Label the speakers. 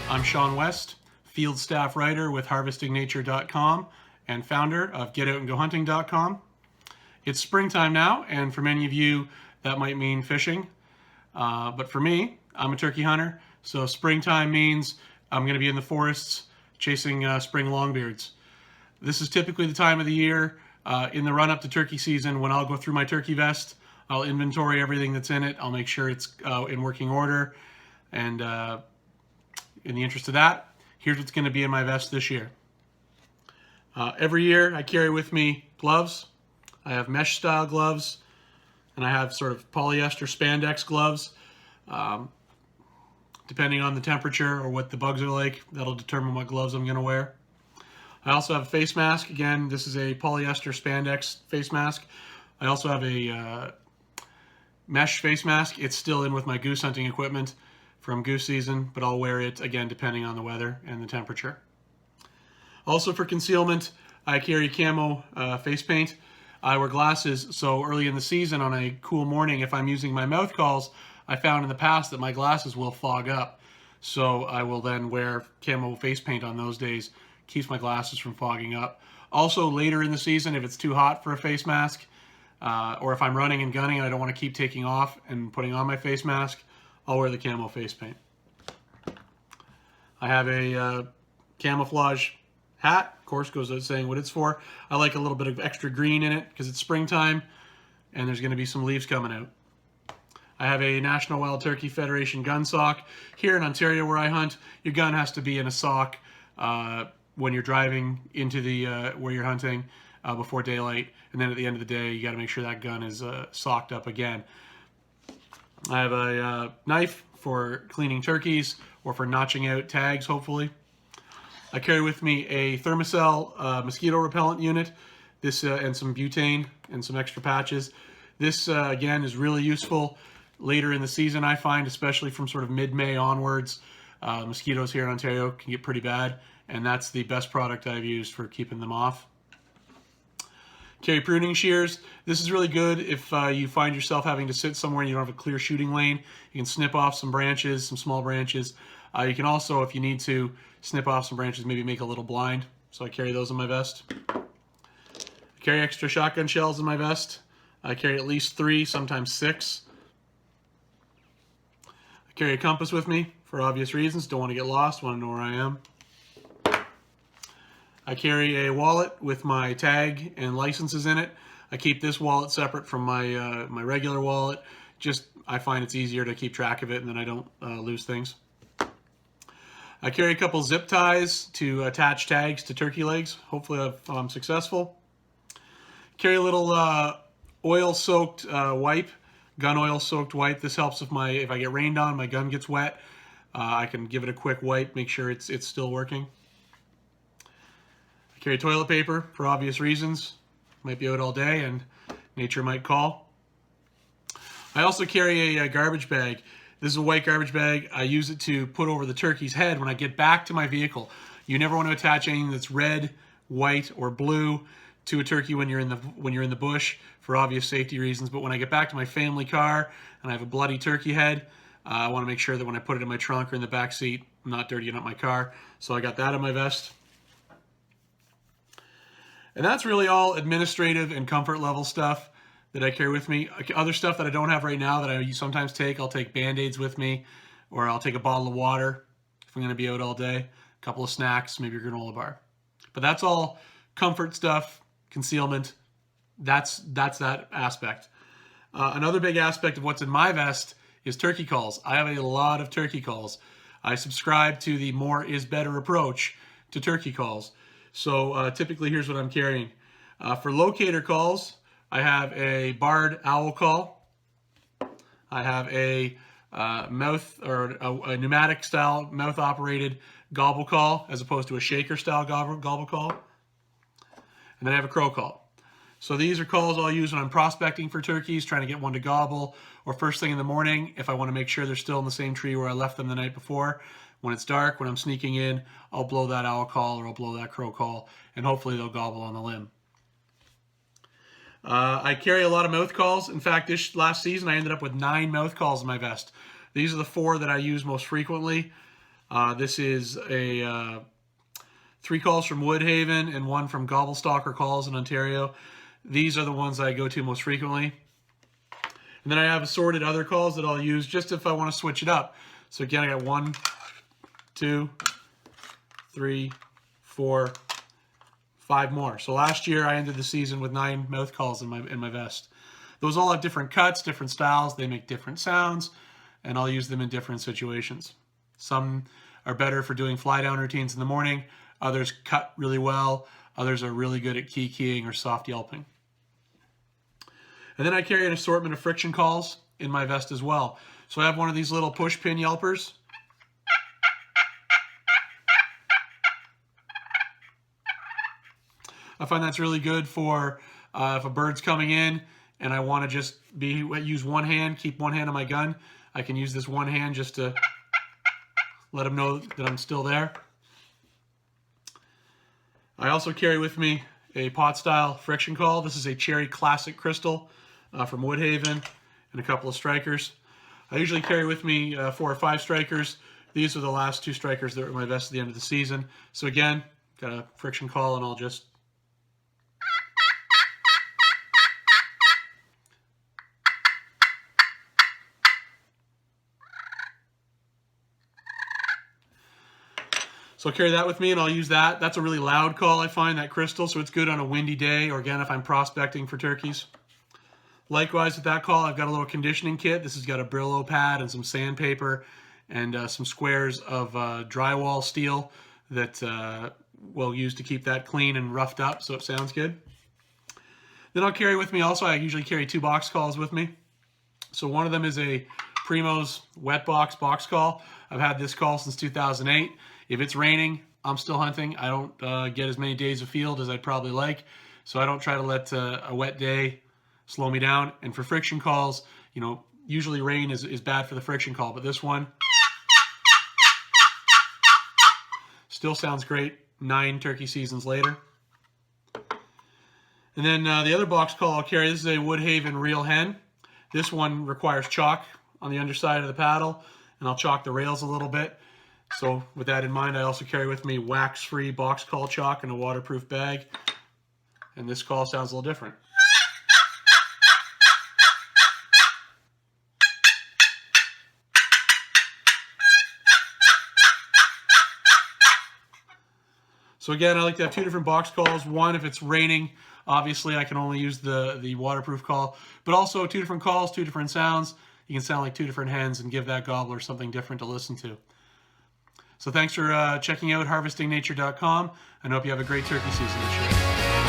Speaker 1: I'm Shawn West, field staff writer with harvestingnature.com and founder of getoutandgohunting.com. It's springtime now, and for many of you, that might mean fishing. But for me, I'm a turkey hunter, so springtime means I'm going to be in the forests chasing spring longbeards. This is typically the time of the year in the run-up to turkey season when I'll go through my turkey vest. I'll inventory everything that's in it. I'll make sure it's in working order. And in the interest of that, here's what's going to be in my vest this year. Every year I carry with me gloves. I have mesh style gloves, and I have sort of polyester spandex gloves. Depending on the temperature or what the bugs are like, that'll determine what gloves I'm going to wear. I also have a face mask. Again, this is a polyester spandex face mask. I also have a mesh face mask. It's still in with my goose hunting equipment from goose season, but I'll wear it again depending on the weather and the temperature. Also for concealment, I carry camo face paint. I wear glasses, so early in the season on a cool morning, if I'm using my mouth calls, I found in the past that my glasses will fog up. So I will then wear camo face paint on those days. Keeps my glasses from fogging up. Also later in the season, if it's too hot for a face mask, or if I'm running and gunning and I don't want to keep taking off and putting on my face mask, I'll wear the camo face paint. I have a camouflage hat. Of course, goes without saying what it's for. I like a little bit of extra green in it because it's springtime and there's going to be some leaves coming out. I have a National Wild Turkey Federation gun sock. Here in Ontario where I hunt, your gun has to be in a sock when you're driving into the where you're hunting before daylight, and then at the end of the day you got to make sure that gun is socked up again. I have a knife for cleaning turkeys or for notching out tags, hopefully. I carry with me a Thermacell mosquito repellent unit, this and some butane and some extra patches. This again is really useful later in the season, I find, especially from sort of mid-May onwards. Mosquitoes here in Ontario can get pretty bad, and that's the best product I've used for keeping them off. Carry pruning shears. This is really good if you find yourself having to sit somewhere and you don't have a clear shooting lane. You can snip off some branches, some small branches. You can also, if you need to, snip off some branches, maybe make a little blind. So I carry those in my vest. I carry extra shotgun shells in my vest. I carry at least 3, sometimes 6. I carry a compass with me for obvious reasons. Don't want to get lost, want to know where I am. I carry a wallet with my tag and licenses in it. I keep this wallet separate from my my regular wallet. Just, I find it's easier to keep track of it and then I don't lose things. I carry a couple zip ties to attach tags to turkey legs. Hopefully I'm successful. Carry a little oil-soaked wipe, gun oil-soaked wipe. This helps if I get rained on, my gun gets wet. I can give it a quick wipe, make sure it's still working. I carry toilet paper for obvious reasons. Might be out all day and nature might call. I also carry a garbage bag. This is a white garbage bag. I use it to put over the turkey's head when I get back to my vehicle. You never want to attach anything that's red, white, or blue to a turkey when you're in the bush for obvious safety reasons. But when I get back to my family car and I have a bloody turkey head, I want to make sure that when I put it in my trunk or in the back seat, I'm not dirtying up my car. So I got that in my vest. And that's really all administrative and comfort level stuff that I carry with me. Other stuff that I don't have right now that I sometimes take, I'll take Band-Aids with me, or I'll take a bottle of water if I'm going to be out all day, a couple of snacks, maybe a granola bar. But that's all comfort stuff, concealment. That's that aspect. Another big aspect of what's in my vest is turkey calls. I have a lot of turkey calls. I subscribe to the more is better approach to turkey calls. So typically here's what I'm carrying. For locator calls, I have a barred owl call. I have a mouth or a pneumatic style mouth operated gobble call as opposed to a shaker style gobble call. And then I have a crow call. So these are calls I'll use when I'm prospecting for turkeys, trying to get one to gobble, or first thing in the morning if I want to make sure they're still in the same tree where I left them the night before. When it's dark, when I'm sneaking in, I'll blow that owl call or I'll blow that crow call, and hopefully they'll gobble on the limb. I carry a lot of mouth calls. In fact, this last season I ended up with 9 mouth calls in my vest. These are the 4 that I use most frequently. This is a 3 calls from Woodhaven and 1 from Gobblestalker Calls in Ontario. These are the ones I go to most frequently. And then I have assorted other calls that I'll use just if I want to switch it up. So again, I got 1, 2, 3, 4, 5 more. So last year I ended the season with 9 mouth calls in my vest. Those all have different cuts, different styles. They make different sounds, and I'll use them in different situations. Some are better for doing fly down routines in the morning. Others cut really well. Others are really good at keying or soft yelping. And then I carry an assortment of friction calls in my vest as well. So I have one of these little push pin yelpers. I find that's really good for if a bird's coming in and I want to just use one hand, keep one hand on my gun. I can use this one hand just to let them know that I'm still there. I also carry with me a pot style friction call. This is a Cherry Classic Crystal from Woodhaven and a couple of strikers. I usually carry with me 4 or 5 strikers. These are the last 2 strikers that were in my vest at the end of the season. So again, got a friction call and I'll just So I'll carry that with me and I'll use that. That's a really loud call, I find, that crystal, so it's good on a windy day or again if I'm prospecting for turkeys. Likewise with that call, I've got a little conditioning kit. This has got a Brillo pad and some sandpaper and some squares of drywall steel that we'll use to keep that clean and roughed up so it sounds good. Then I'll carry with me also, I usually carry 2 box calls with me. So one of them is a Primo's wet box call. I've had this call since 2008. If it's raining, I'm still hunting. I don't get as many days of field as I'd probably like, so I don't try to let a wet day slow me down. And for friction calls, you know, usually rain is bad for the friction call, but this one still sounds great 9 turkey seasons later. And then the other box call I'll carry, this is a Woodhaven Real Hen. This one requires chalk on the underside of the paddle, and I'll chalk the rails a little bit. So with that in mind, I also carry with me wax-free box call chalk in a waterproof bag. And this call sounds a little different. So again, I like to have 2 different box calls. One, if it's raining, obviously I can only use the waterproof call. But also 2 different calls, 2 different sounds. You can sound like 2 different hens and give that gobbler something different to listen to. So thanks for checking out harvestingnature.com, and I hope you have a great turkey season this year.